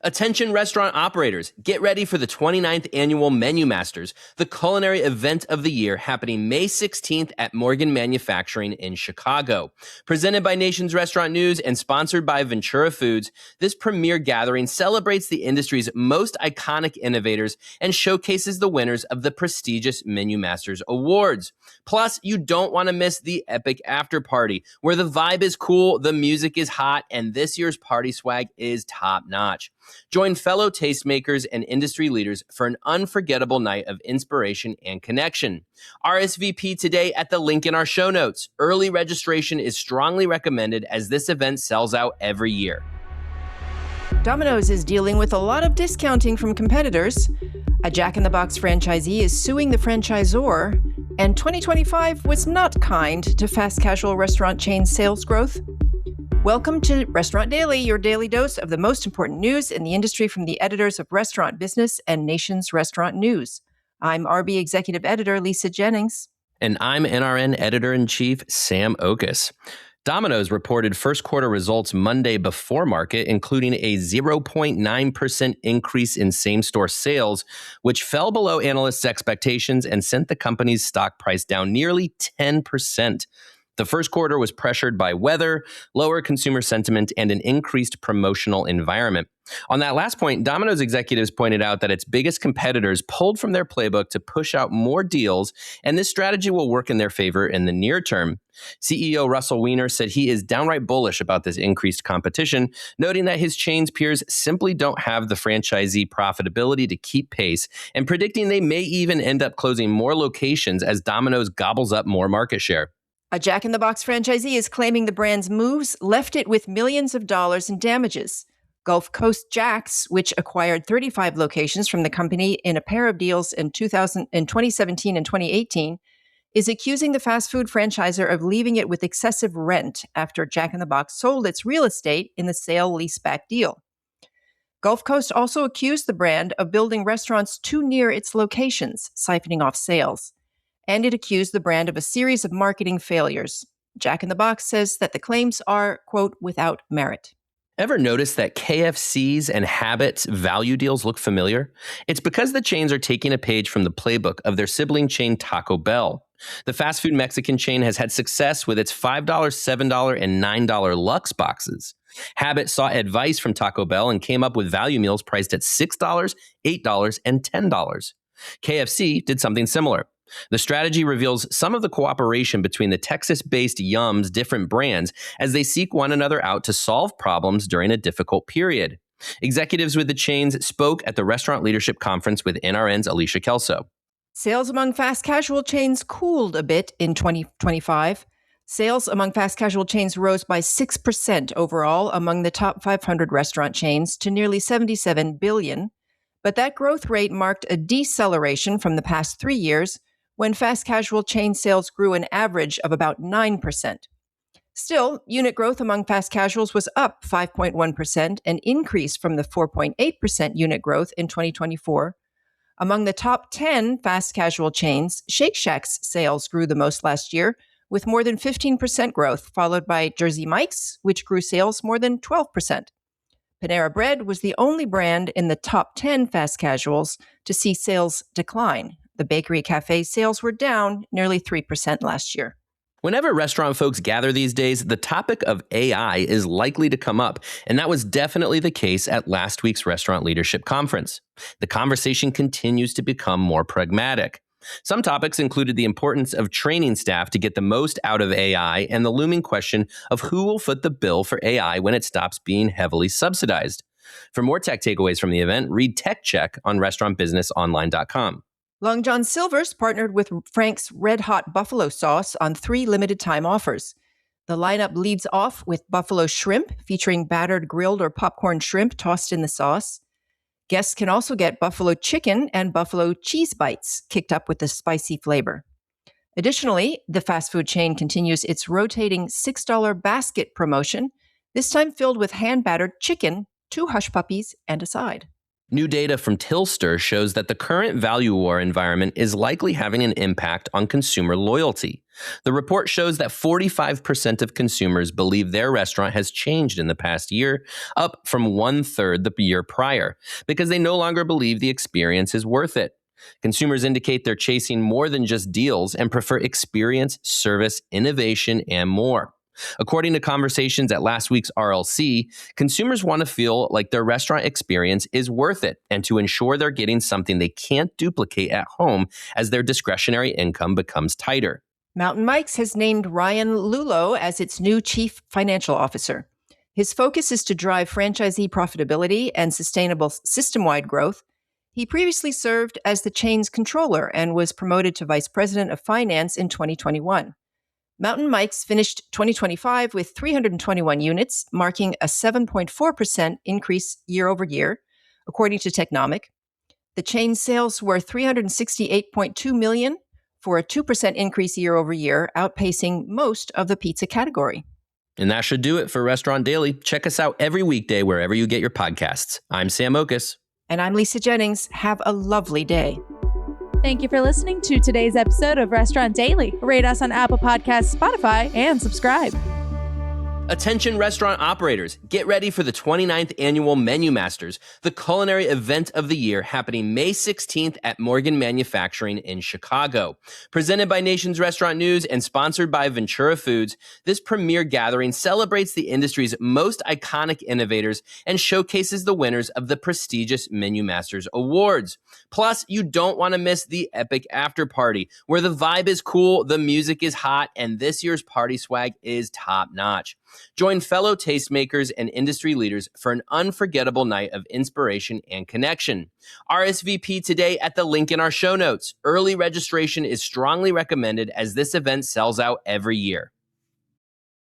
Attention restaurant operators, get ready for the 29th Annual Menu Masters, the culinary event of the year happening May 16th at Morgan Manufacturing in Chicago. Presented by Nation's Restaurant News and sponsored by Ventura Foods, this premier gathering celebrates the industry's most iconic innovators and showcases the winners of the prestigious Menu Masters Awards. Plus, you don't want to miss the epic after party, where the vibe is cool, the music is hot, and this year's party swag is top-notch. Join fellow tastemakers and industry leaders for an unforgettable night of inspiration and connection. RSVP today at the link in our show notes. Early registration is strongly recommended as this event sells out every year. Domino's is dealing with a lot of discounting from competitors. A Jack in the Box franchisee is suing the franchisor, and 2025 was not kind to fast casual restaurant chain sales growth. Welcome to Restaurant Daily, your daily dose of the most important news in the industry from the editors of Restaurant Business and Nation's Restaurant News. I'm RB Executive Editor Lisa Jennings. And I'm NRN Editor-in-Chief Sam Okus. Domino's reported first quarter results Monday before market, including a 0.9% increase in same-store sales, which fell below analysts' expectations and sent the company's stock price down nearly 10%. The first quarter was pressured by weather, lower consumer sentiment, and an increased promotional environment. On that last point, Domino's executives pointed out that its biggest competitors pulled from their playbook to push out more deals, and this strategy will work in their favor in the near term. CEO Russell Weiner said he is downright bullish about this increased competition, noting that his chain's peers simply don't have the franchisee profitability to keep pace, and predicting they may even end up closing more locations as Domino's gobbles up more market share. A Jack in the Box franchisee is claiming the brand's moves left it with millions of dollars in damages. Gulf Coast Jacks, which acquired 35 locations from the company in a pair of deals in 2017 and 2018, is accusing the fast food franchisor of leaving it with excessive rent after Jack in the Box sold its real estate in the sale-leaseback deal. Gulf Coast also accused the brand of building restaurants too near its locations, siphoning off sales. And it accused the brand of a series of marketing failures. Jack in the Box says that the claims are, quote, without merit. Ever notice that KFC's and Habit's value deals look familiar? It's because the chains are taking a page from the playbook of their sibling chain Taco Bell. The fast food Mexican chain has had success with its $5, $7, and $9 Lux boxes. Habit sought advice from Taco Bell and came up with value meals priced at $6, $8, and $10. KFC did something similar. The strategy reveals some of the cooperation between the Texas-based Yum's different brands as they seek one another out to solve problems during a difficult period. Executives with the chains spoke at the Restaurant Leadership Conference with NRN's Alicia Kelso. Sales among fast casual chains cooled a bit in 2025. Sales among fast casual chains rose by 6% overall among the top 500 restaurant chains to nearly $77 billion. But that growth rate marked a deceleration from the past 3 years, when fast casual chain sales grew an average of about 9%. Still, unit growth among fast casuals was up 5.1%, an increase from the 4.8% unit growth in 2024. Among the top 10 fast casual chains, Shake Shack's sales grew the most last year, with more than 15% growth, followed by Jersey Mike's, which grew sales more than 12%. Panera Bread was the only brand in the top 10 fast casuals to see sales decline. The bakery cafe sales were down nearly 3% last year. Whenever restaurant folks gather these days, the topic of AI is likely to come up, and that was definitely the case at last week's Restaurant Leadership Conference. The conversation continues to become more pragmatic. Some topics included the importance of training staff to get the most out of AI and the looming question of who will foot the bill for AI when it stops being heavily subsidized. For more tech takeaways from the event, read Tech Check on restaurantbusinessonline.com. Long John Silver's partnered with Frank's Red Hot Buffalo Sauce on 3 limited-time offers. The lineup leads off with buffalo shrimp, featuring battered grilled or popcorn shrimp tossed in the sauce. Guests can also get buffalo chicken and buffalo cheese bites, kicked up with the spicy flavor. Additionally, the fast food chain continues its rotating $6 basket promotion, this time filled with hand-battered chicken, 2 hush puppies, and a side. New data from Tillster shows that the current value war environment is likely having an impact on consumer loyalty. The report shows that 45% of consumers believe their restaurant has changed in the past year, up from 1/3 the year prior, because they no longer believe the experience is worth it. Consumers indicate they're chasing more than just deals and prefer experience, service, innovation, and more. According to conversations at last week's RLC, consumers want to feel like their restaurant experience is worth it and to ensure they're getting something they can't duplicate at home as their discretionary income becomes tighter. Mountain Mike's has named Ryan Lulo as its new chief financial officer. His focus is to drive franchisee profitability and sustainable system-wide growth. He previously served as the chain's controller and was promoted to vice president of finance in 2021. Mountain Mike's finished 2025 with 321 units, marking a 7.4% increase year over year, according to Technomic. The chain's sales were $368.2 million for a 2% increase year over year, outpacing most of the pizza category. And that should do it for Restaurant Daily. Check us out every weekday wherever you get your podcasts. I'm Sam Okus. And I'm Lisa Jennings. Have a lovely day. Thank you for listening to today's episode of Restaurant Daily. Rate us on Apple Podcasts, Spotify, and subscribe. Attention restaurant operators, get ready for the 29th Annual Menu Masters, the culinary event of the year happening May 16th at Morgan Manufacturing in Chicago. Presented by Nation's Restaurant News and sponsored by Ventura Foods, this premier gathering celebrates the industry's most iconic innovators and showcases the winners of the prestigious Menu Masters Awards. Plus, you don't want to miss the epic after party, where the vibe is cool, the music is hot, and this year's party swag is top-notch. Join fellow tastemakers and industry leaders for an unforgettable night of inspiration and connection. RSVP today at the link in our show notes. Early registration is strongly recommended as this event sells out every year.